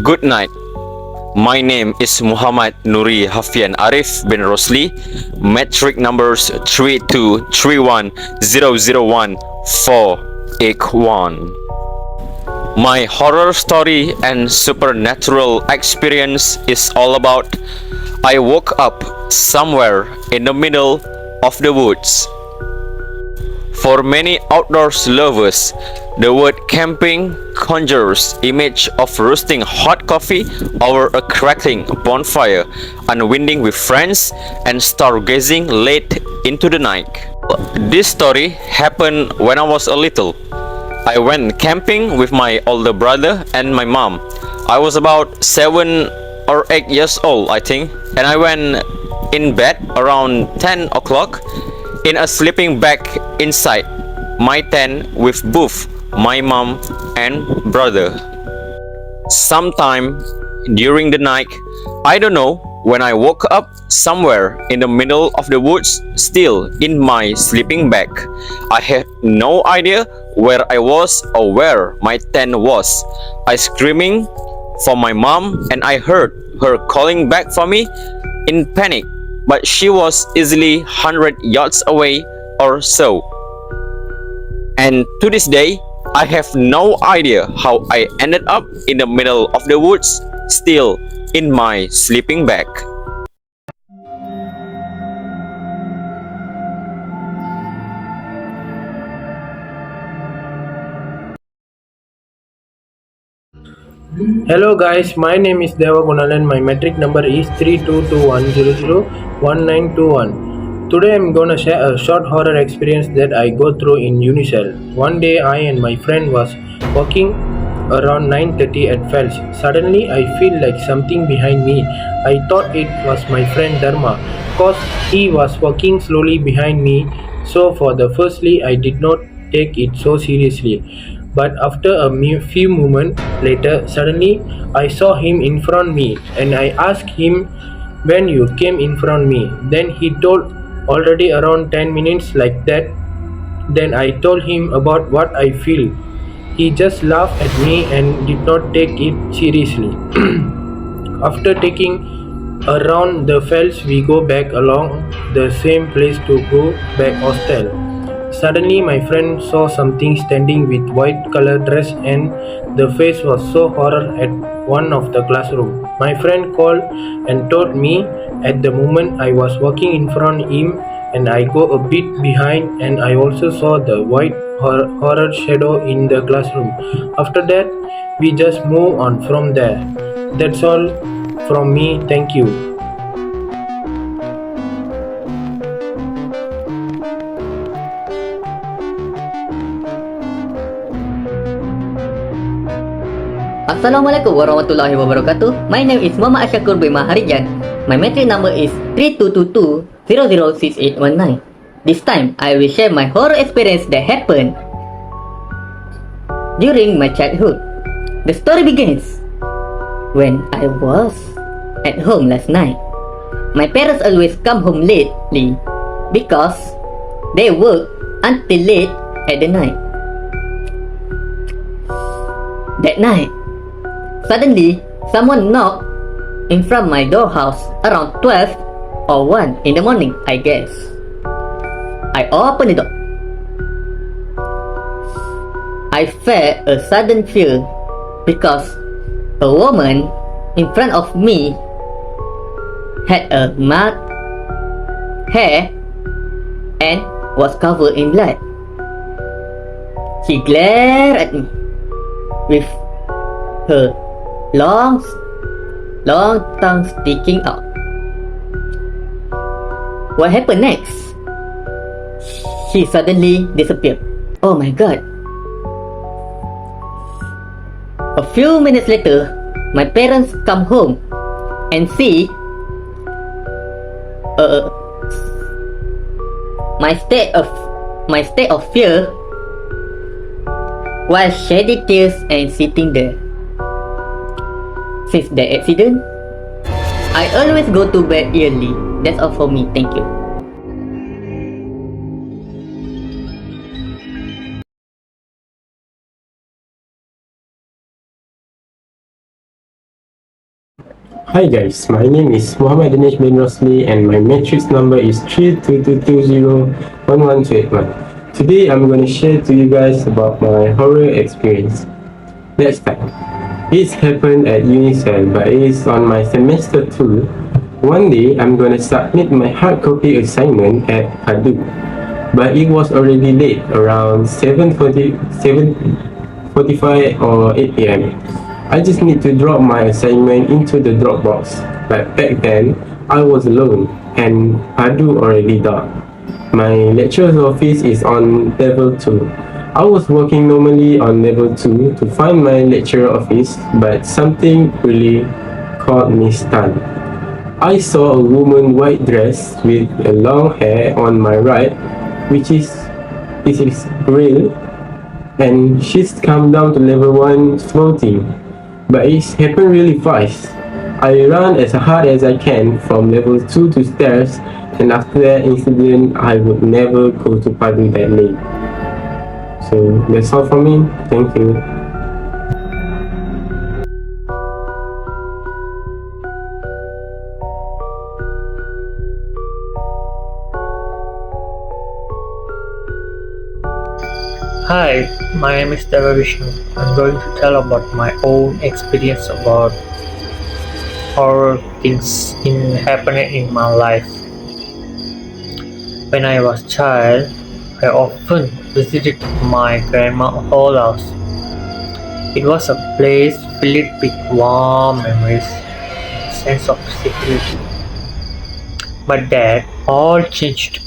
Good night. My name is Muhammad Nuri Hafiyyan ARIF bin ROSLE, metric numbers 32310014881. My horror story and supernatural experience is all about I woke up somewhere in the middle of the woods. For many outdoors lovers, the word camping conjures image of roasting hot coffee over a crackling bonfire, unwinding with friends, and stargazing late into the night. This story happened when I was a little. I went camping with my older brother and my mom. I was about 7 or 8 years old, I think, and I went in bed around 10 o'clock in a sleeping bag inside my tent with both my mom and brother. Sometime during the night, I don't know, when I woke up somewhere in the middle of the woods, still in my sleeping bag. I had no idea where I was or where my tent was. I screaming for my mom and I heard her calling back for me in panic, but she was easily 100 yards away or so. And to this day, I have no idea how I ended up in the middle of the woods, still in my sleeping bag. Hello guys, my name is DEVA GUNANLAN. My metric number is 3221001921. Today I'm gonna share a short horror experience that I go through in Unicell. One day I and my friend was walking around 9:30 at Fells. Suddenly I feel like something behind me. I thought it was my friend Dharma, cause he was walking slowly behind me. So for the firstly I did not take it so seriously. But after a few moments later, suddenly I saw him in front of me and I asked him when you came in front of me. Then he told already around 10 minutes like that. Then I told him about what I feel. He just laughed at me and did not take it seriously. After taking around the fells, we go back along the same place to go back hostel. Suddenly my friend saw something standing with white color dress and the face was so horror at one of the classroom. My friend called and told me at the moment I was walking in front of him and I go a bit behind and I also saw the white horror shadow in the classroom. After that we just move on from there. That's all from me. Thank you. Assalamualaikum warahmatullahi wabarakatuh. My name is Muhammad SHAQUR bin Hafiyyan. My metric number is 3222006819. This time, I will share my horror experience that happened during my childhood. The story begins when I was at home last night. My parents always come home lately because they work until late at the night. That night, suddenly, someone knocked in front of my door house around 12 or 1 in the morning, I guess. I opened the door. I felt a sudden fear because A woman in front of me had a marked hair and was covered in blood. She glared at me with her long tongue sticking out. What happened next? She suddenly disappeared. Oh my god. A few minutes later, my parents come home and see my state of fear while shedding tears and sitting there. Since the accident, I always go to bed early. That's all for me. Thank you. Hi guys, my name is Muhammad Danish bin ROSLE and my matrix number is 322201121. Today I'm going to share to you guys about my horror experience. Let's start. This happened at UNICEL, but it is on my semester 2. One day I'm going to submit my hard copy assignment at Hadoop, but it was already late, around 7:45 or 8 p.m. I just need to drop my assignment into the Dropbox, but back then I was alone and Hadoop already dark. My lecturer's office is on level 2. I was walking normally on level 2 to find my lecturer office, but something really caught me stunned. I saw a woman white dress with a long hair on my right, which is real, and she's come down to level 1 floating. But it happened really fast. I ran as hard as I can from level 2 to stairs, and after that incident, I would never go to Padu that late. So that's all from me. Thank you. Hi, my name is THEVA. I'm going to tell about my own experience about horror things happening in my life. When I was a child, I often visited my grandma's old house. It was a place filled with warm memories and a sense of security. But that all changed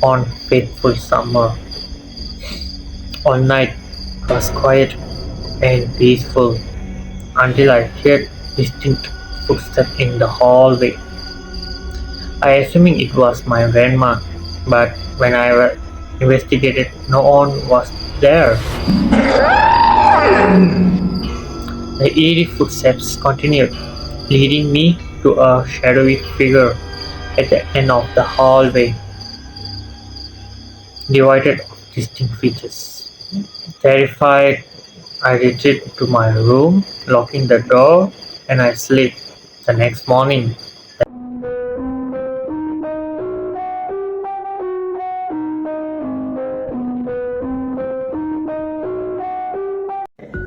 on fateful summer. All night was quiet and peaceful until I heard distinct footsteps in the hallway. I assuming it was my grandma, but when I investigated, no one was there. The eerie footsteps continued, leading me to a shadowy figure at the end of the hallway, divided of distinct features. Terrified, I retreated to my room, locking the door, and I slept. The next morning,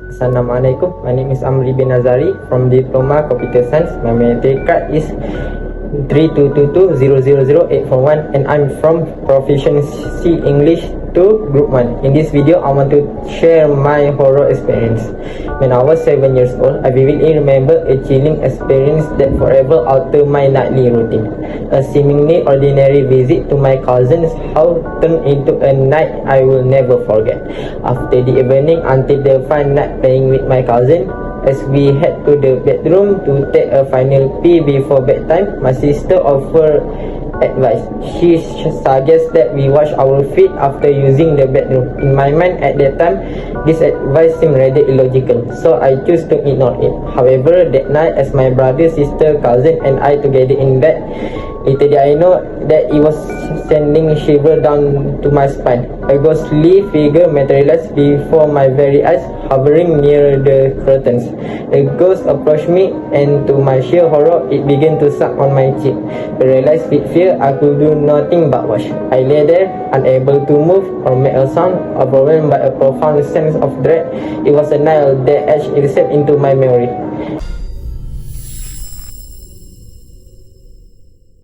Assalamualaikum. My name is Amri bin Azari from Diploma Computer Science. My metric card is 32220000841 and I'm from Proficiency English 2 Group 1. In this video, I want to share my horror experience. When I was 7 years old, I vividly remember a chilling experience that forever altered my nightly routine. A seemingly ordinary visit to my cousin's house turned into a night I will never forget. After the evening until the fun night playing with my cousin, as we head to the bedroom to take a final pee before bedtime, my sister offered advice. She suggests that we wash our feet after using the bathroom. In my mind at that time, this advice seemed rather illogical, so I chose to ignore it. However, that night, as my brother, sister, cousin and I together in bed, little did I know that it was sending shiver down to my spine. A ghostly figure materialized before my very eyes, hovering near the curtains. The ghost approached me, and to my sheer horror, it began to suck on my cheek. Paralyzed with fear, I could do nothing but watch. I lay there, unable to move or make a sound, overwhelmed by a profound sense of dread. It was a night that etched itself into my memory.